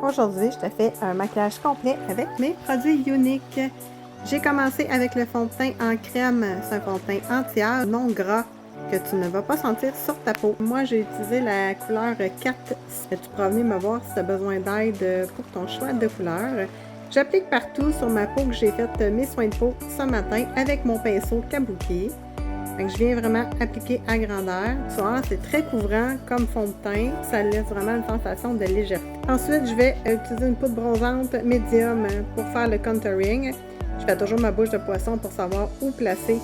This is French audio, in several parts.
Aujourd'hui, je te fais un maquillage complet avec mes produits Younique. J'ai commencé avec le fond de teint en crème. C'est un fond de teint entier, non gras, que tu ne vas pas sentir sur ta peau. Moi, j'ai utilisé la couleur 4. Tu pourras venir me voir si tu as besoin d'aide pour ton choix de couleur. J'applique partout sur ma peau que j'ai fait mes soins de peau ce matin avec mon pinceau kabuki. Donc, je viens vraiment appliquer à grandeur. Tu vois, c'est très couvrant comme fond de teint. Ça laisse vraiment une sensation de légèreté. Ensuite, je vais utiliser une poudre bronzante médium pour faire le contouring. Je fais toujours ma bouche de poisson pour savoir où placer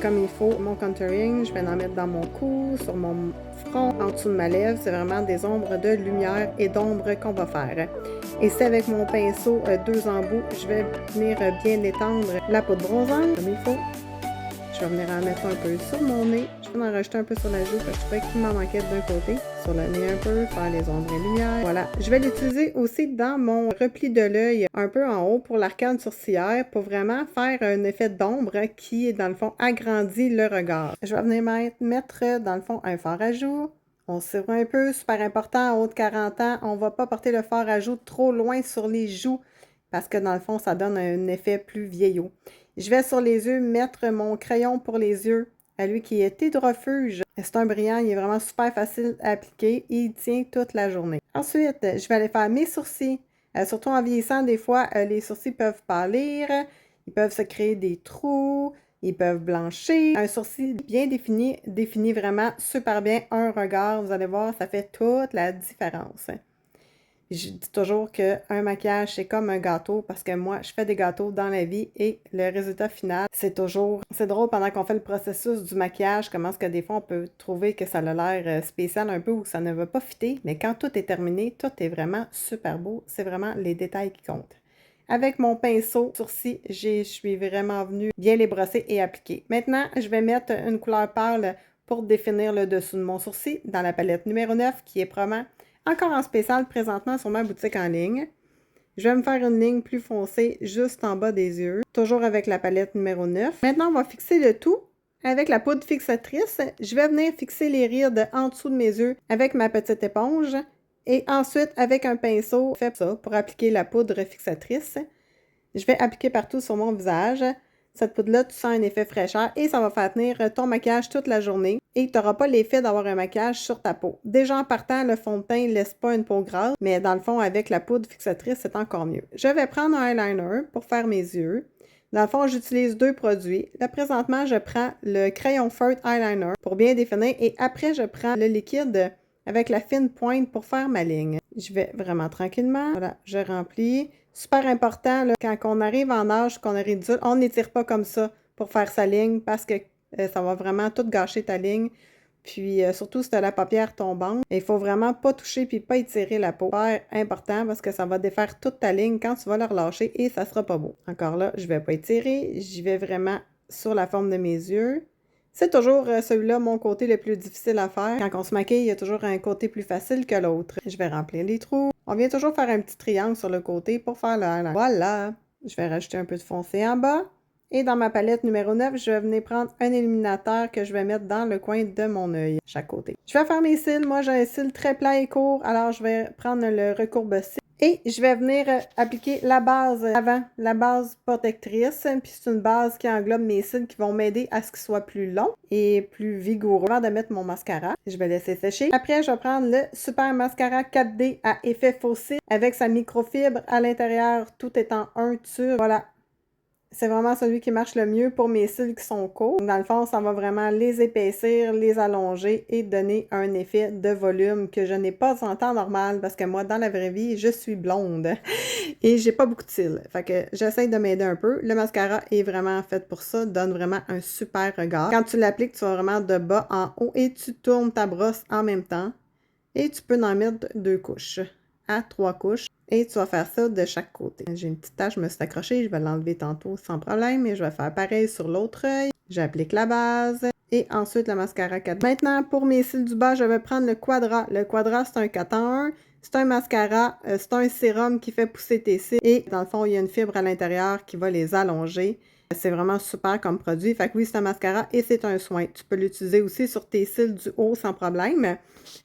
comme il faut mon contouring. Je vais en mettre dans mon cou, sur mon front, en dessous de ma lèvre. C'est vraiment des ombres de lumière et d'ombre qu'on va faire. Et c'est avec mon pinceau 2 embouts, je vais venir bien étendre la poudre bronzante comme il faut. Je vais venir en mettre un peu sur mon nez. Je vais en rajouter un peu sur la joue parce que je trouvais qu'il m'en manquait d'un côté. Sur le nez un peu, faire les ombres et lumière. Voilà. Je vais l'utiliser aussi dans mon repli de l'œil, un peu en haut pour l'arcade sourcilière, pour vraiment faire un effet d'ombre qui, dans le fond, agrandit le regard. Je vais venir mettre, dans le fond, un fard à joues. On serre un peu, super important, en haut de 40 ans, on ne va pas porter le fard à joues trop loin sur les joues parce que dans le fond, ça donne un effet plus vieillot. Je vais sur les yeux mettre mon crayon pour les yeux, à lui qui est Hydrofuge. C'est un brillant, il est vraiment super facile à appliquer et il tient toute la journée. Ensuite, je vais aller faire mes sourcils. Surtout en vieillissant, des fois, les sourcils peuvent pâlir, ils peuvent se créer des trous, ils peuvent blanchir. Un sourcil bien défini définit vraiment super bien un regard. Vous allez voir, ça fait toute la différence. Je dis toujours qu'un maquillage, c'est comme un gâteau parce que moi, je fais des gâteaux dans la vie et le résultat final, c'est toujours... C'est drôle pendant qu'on fait le processus du maquillage, comment est-ce que des fois on peut trouver que ça a l'air spécial un peu ou que ça ne va pas fitter, mais quand tout est terminé, tout est vraiment super beau. C'est vraiment les détails qui comptent. Avec mon pinceau sourcil, je suis vraiment venue bien les brosser et appliquer. Maintenant, je vais mettre une couleur pâle pour définir le dessous de mon sourcil dans la palette numéro 9 qui est probablement encore en spécial présentement sur ma boutique en ligne. Je vais me faire une ligne plus foncée juste en bas des yeux, toujours avec la palette numéro 9. Maintenant, on va fixer le tout avec la poudre fixatrice. Je vais venir fixer les rides en dessous de mes yeux avec ma petite éponge. Et ensuite, avec un pinceau, je fais ça pour appliquer la poudre fixatrice. Je vais appliquer partout sur mon visage. Cette poudre-là, tu sens un effet fraîcheur et ça va faire tenir ton maquillage toute la journée et tu n'auras pas l'effet d'avoir un maquillage sur ta peau. Déjà en partant, le fond de teint ne laisse pas une peau grasse, mais dans le fond, avec la poudre fixatrice, c'est encore mieux. Je vais prendre un eyeliner pour faire mes yeux. Dans le fond, j'utilise 2 produits. Là, présentement, je prends le crayon feutre eyeliner pour bien définir et après, je prends le liquide avec la fine pointe pour faire ma ligne. Je vais vraiment tranquillement. Voilà, je remplis. Super important, là, quand on arrive en âge, qu'on est ridicule, on n'étire pas comme ça pour faire sa ligne parce que ça va vraiment tout gâcher ta ligne. Puis surtout si tu as la paupière tombante, il faut vraiment pas toucher puis pas étirer la peau. Super important parce que ça va défaire toute ta ligne quand tu vas la relâcher et ça sera pas beau. Encore là, je vais pas étirer, j'y vais vraiment sur la forme de mes yeux. C'est toujours celui-là, mon côté le plus difficile à faire. Quand on se maquille, il y a toujours un côté plus facile que l'autre. Je vais remplir les trous. On vient toujours faire un petit triangle sur le côté pour faire le highlight. Voilà! Je vais rajouter un peu de foncé en bas. Et dans ma palette numéro 9, je vais venir prendre un illuminateur que je vais mettre dans le coin de mon œil, chaque côté. Je vais faire mes cils. Moi, j'ai un cil très plat et court, alors je vais prendre le recourbe-cils. Et je vais venir appliquer la base avant, la base protectrice. Puis c'est une base qui englobe mes cils qui vont m'aider à ce qu'ils soient plus longs et plus vigoureux. Avant de mettre mon mascara, je vais laisser sécher. Après, je vais prendre le Super Mascara 4D à effet faux cils avec sa microfibre à l'intérieur. Tout est en un tube. Voilà. C'est vraiment celui qui marche le mieux pour mes cils qui sont courts. Dans le fond, ça va vraiment les épaissir, les allonger et donner un effet de volume que je n'ai pas en temps normal parce que moi, dans la vraie vie, je suis blonde et j'ai pas beaucoup de cils. Fait que j'essaie de m'aider un peu. Le mascara est vraiment fait pour ça, donne vraiment un super regard. Quand tu l'appliques, tu vas vraiment de bas en haut et tu tournes ta brosse en même temps. Et tu peux en mettre 2 couches à 3 couches. Et tu vas faire ça de chaque côté. J'ai une petite tache, je me suis accrochée, je vais l'enlever tantôt sans problème. Et je vais faire pareil sur l'autre œil. J'applique la base. Et ensuite, le mascara 4. Maintenant, pour mes cils du bas, je vais prendre le Quadra. Le Quadra, c'est un 4 en 1. C'est un mascara, c'est un sérum qui fait pousser tes cils. Et dans le fond, il y a une fibre à l'intérieur qui va les allonger. C'est vraiment super comme produit. Fait que oui, c'est un mascara et c'est un soin. Tu peux l'utiliser aussi sur tes cils du haut sans problème.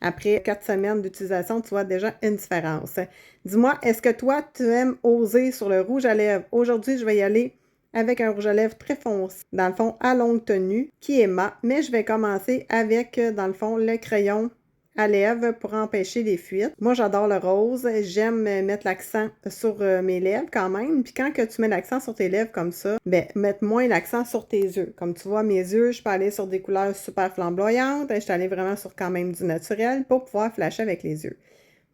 Après 4 semaines d'utilisation, tu vois déjà une différence. Dis-moi, est-ce que toi, tu aimes oser sur le rouge à lèvres? Aujourd'hui, je vais y aller avec un rouge à lèvres très foncé, dans le fond, à longue tenue, qui est mat, mais je vais commencer avec, dans le fond, le crayon à lèvres pour empêcher les fuites. Moi, j'adore le rose. J'aime mettre l'accent sur mes lèvres quand même. Puis quand que tu mets l'accent sur tes lèvres comme ça, ben, mettre moins l'accent sur tes yeux. Comme tu vois, mes yeux, je peux aller sur des couleurs super flamboyantes. Je suis allée vraiment sur quand même du naturel pour pouvoir flasher avec les yeux.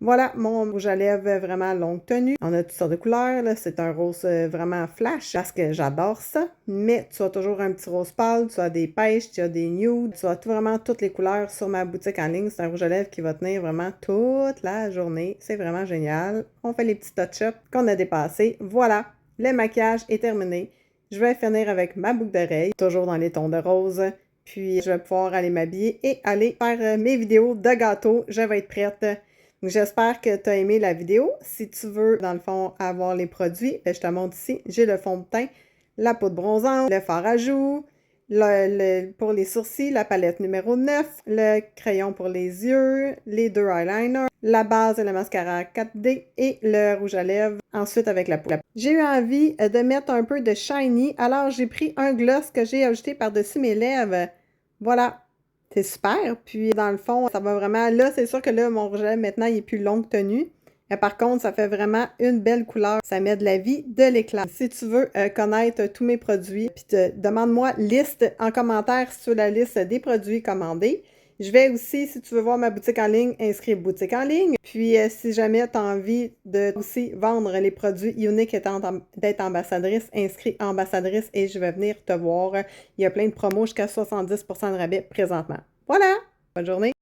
Voilà, mon rouge à lèvres vraiment longue tenue. On a toutes sortes de couleurs, là. C'est un rose vraiment flash parce que j'adore ça. Mais tu as toujours un petit rose pâle, tu as des pêches, tu as des nudes, tu as vraiment toutes les couleurs sur ma boutique en ligne. C'est un rouge à lèvres qui va tenir vraiment toute la journée. C'est vraiment génial. On fait les petits touch-ups qu'on a dépassés. Voilà, le maquillage est terminé. Je vais finir avec ma boucle d'oreille, toujours dans les tons de rose. Puis je vais pouvoir aller m'habiller et aller faire mes vidéos de gâteau. Je vais être prête. J'espère que tu as aimé la vidéo. Si tu veux, dans le fond, avoir les produits, je te montre ici. J'ai le fond de teint, la poudre bronzante, le fard à joues, pour les sourcils, la palette numéro 9, le crayon pour les yeux, les 2 eyeliners, la base et le mascara 4D et le rouge à lèvres, ensuite avec la poudre. J'ai eu envie de mettre un peu de shiny, alors j'ai pris un gloss que j'ai ajouté par-dessus mes lèvres. Voilà. C'est super. Puis, dans le fond, ça va vraiment... Là, c'est sûr que là, mon rouge à lèvres, maintenant, il est plus longue tenue. Mais par contre, ça fait vraiment une belle couleur. Ça met de la vie, de l'éclat. Si tu veux connaître tous mes produits, puis demande-moi liste en commentaire sur la liste des produits commandés. Je vais aussi, si tu veux voir ma boutique en ligne, inscrire boutique en ligne. Puis, si jamais tu as envie de aussi vendre les produits uniques étant d'être ambassadrice, inscris ambassadrice et je vais venir te voir. Il y a plein de promos jusqu'à 70% de rabais présentement. Voilà! Bonne journée!